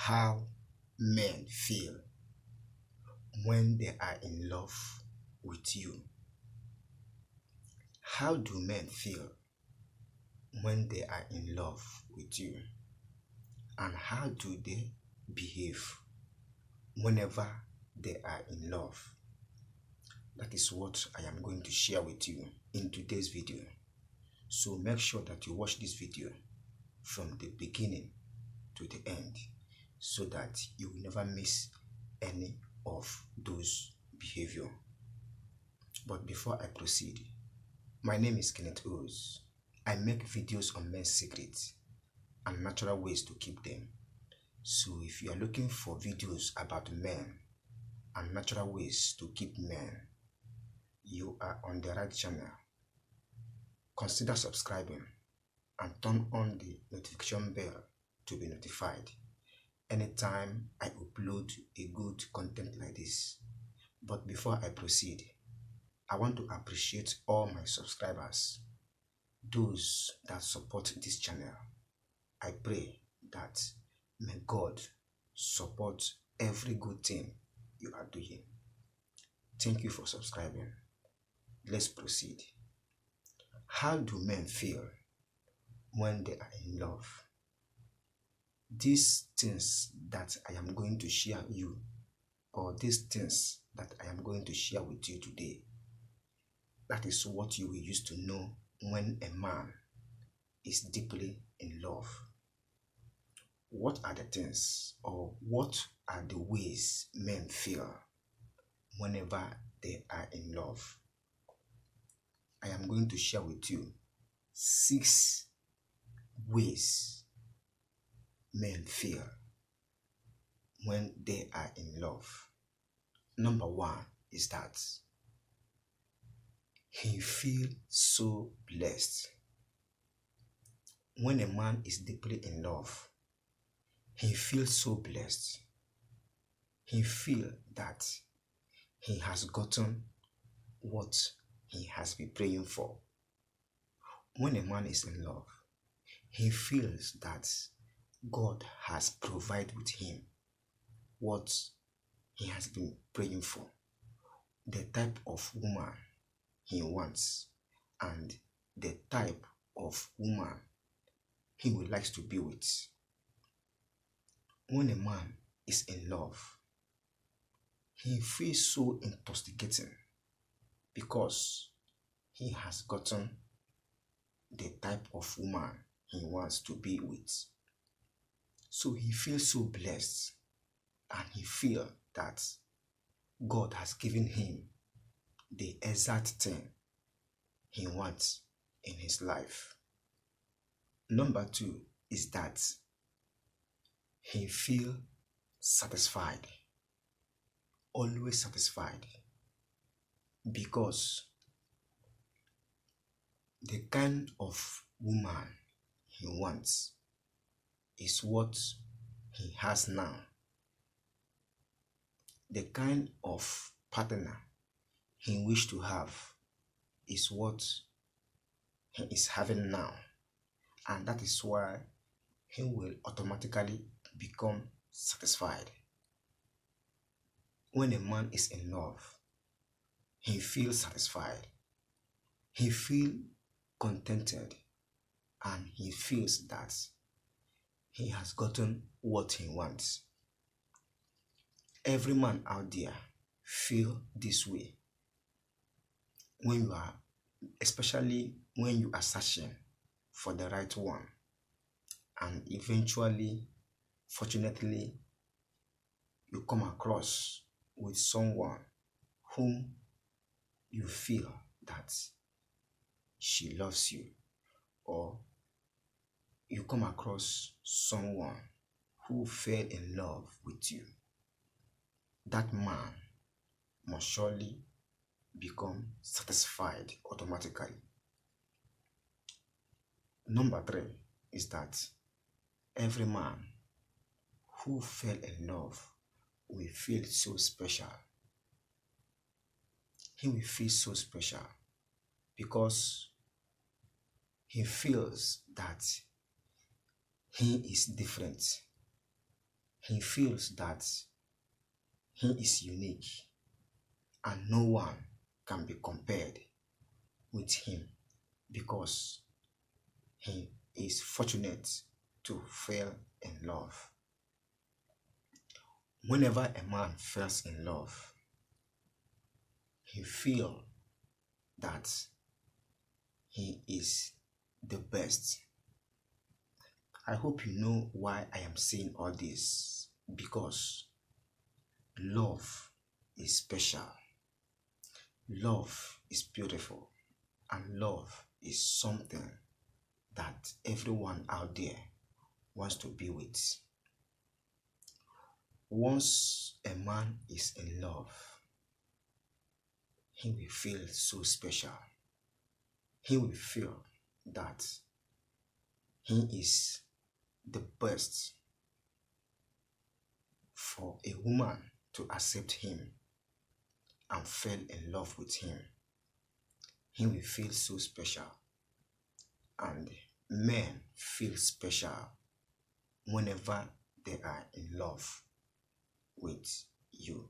how men feel when they are in love with you. How do men feel when they are in love with you? And how do they behave whenever they are in love? That is what I am going to share with you in today's video. So make sure that you watch this video from the beginning to the end so that you will never miss any of those behavior. But before I proceed, my name is Kenneth Os. I make videos on men's secrets and natural ways to keep them. So if you are looking for videos about men and natural ways to keep men, you are on the right channel. Consider subscribing and turn on the notification bell to be notified anytime I upload a good content like this. But before I proceed, I want to appreciate all my subscribers, those that support this channel. I pray that may God support every good thing you are doing. Thank you for subscribing. Let's proceed. How do men feel when they are in love? These things that I am going to share you, or these things that I am going to share with you today, that is what you will use to know when a man is deeply in love. What are the things, or what are the ways men feel whenever they are in love? I am going to share with you 6 ways men feel when they are in love. Number 1 is that he feels so blessed. When a man is deeply in love, he feels so blessed. He feels that he has gotten what he has been praying for. When a man is in love, he feels that God has provided with him what he has been praying for, the type of woman he wants, and the type of woman he would like to be with. When a man is in love, he feels so intoxicating because he has gotten the type of woman he wants to be with. So he feels so blessed, and he feels that God has given him the exact thing he wants in his life. Number 2 is that he feels satisfied, always satisfied, because the kind of woman he wants is what he has now. The kind of partner he wishes to have is what he is having now, and that is why he will automatically become satisfied. When a man is in love, he feels satisfied, he feels contented, and he feels that he has gotten what he wants. Every man out there feel this way when you are, especially when you are searching for the right one, and eventually, fortunately, you come across with someone whom you feel that she loves you, or you come across someone who fell in love with you. That man must surely become satisfied automatically. Number 3 is that every man who fell in love will feel so special. He will feel so special because he feels that he is different. He feels that he is unique and no one can be compared with him because he is fortunate to fall in love. Whenever a man falls in love, he feels that he is the best. I hope you know why I am saying all this, because love is special, love is beautiful, and love is something that everyone out there wants to be with. Once a man is in love, he will feel so special. He will feel that he is the best for a woman to accept him and fall in love with him. He will feel so special, and men feel special whenever they are in love with you.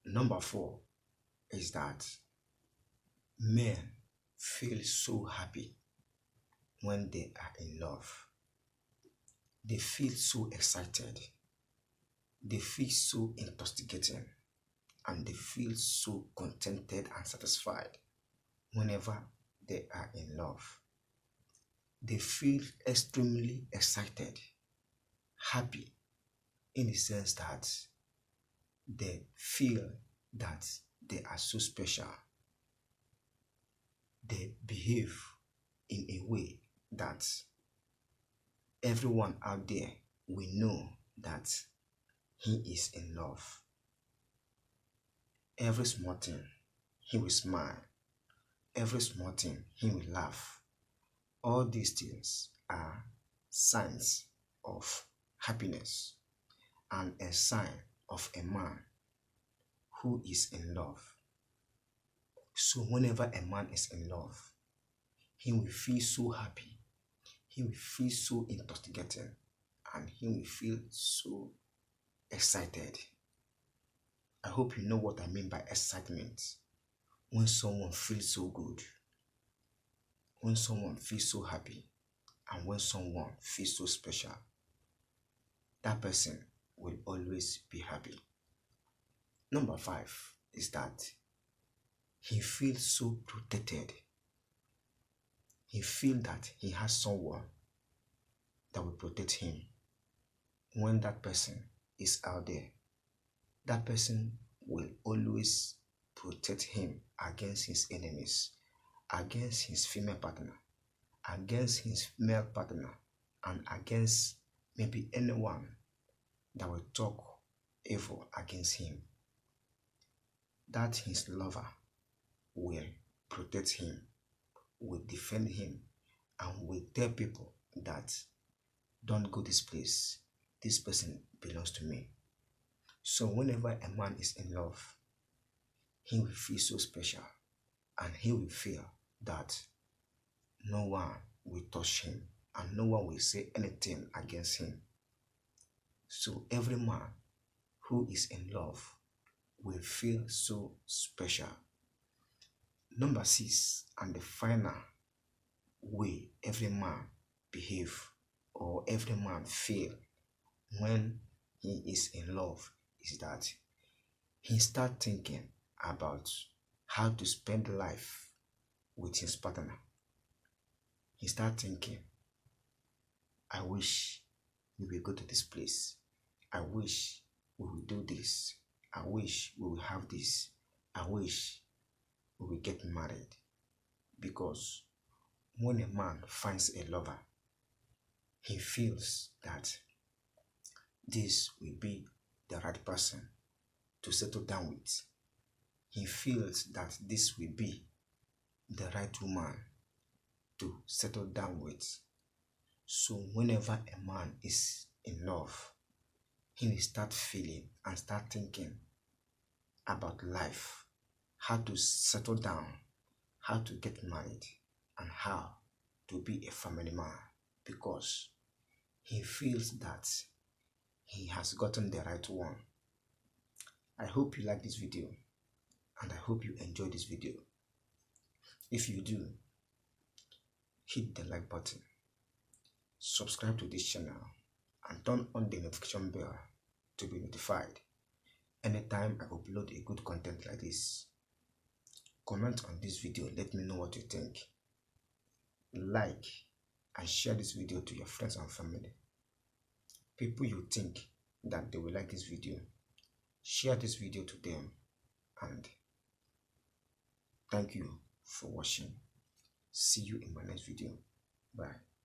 Number 4 is that men feel so happy when they are in love. They feel so excited, they feel so intoxicating, and they feel so contented and satisfied whenever they are in love. They feel extremely excited, happy, in the sense that they feel that they are so special. They behave in a way that everyone out there will know that he is in love. Every small thing, he will smile. Every small thing, he will laugh. All these things are signs of happiness and a sign of a man who is in love. So whenever a man is in love, he will feel so happy, he will feel so intoxicated, and he will feel so excited. I hope you know what I mean by excitement. When someone feels so good, when someone feels so happy, and when someone feels so special, that person will always be happy. Number 5 is that he feels so protected. He feels that he has someone that will protect him. When that person is out there, that person will always protect him against his enemies, against his female partner, against his male partner, and against maybe anyone that will talk evil against him. That his lover will protect him, will defend him, and will tell people that don't go this place, this person belongs to me. So whenever a man is in love, he will feel so special, and he will feel that no one will touch him and no one will say anything against him. So every man who is in love will feel so special. Number 6, and the final way every man behave or every man feel when he is in love is that he start thinking about how to spend life with his partner. He start thinking, I wish we will go to this place. I wish we will do this. I wish we will have this. I wish we will get married. Because when a man finds a lover, he feels that this will be the right person to settle down with. He feels that this will be the right woman to settle down with. So whenever a man is in love, he will start feeling and start thinking about life, how to settle down, how to get married, and how to be a family man, because he feels that he has gotten the right one. I hope you like this video and I hope you enjoy this video. If you do, hit the like button, subscribe to this channel and turn on the notification bell to be notified anytime I upload a good content like this. Comment on this video, let me know what you think. Like and share this video to your friends and family. People you think that they will like this video, share this video to them, and thank you for watching. See you in my next video. Bye.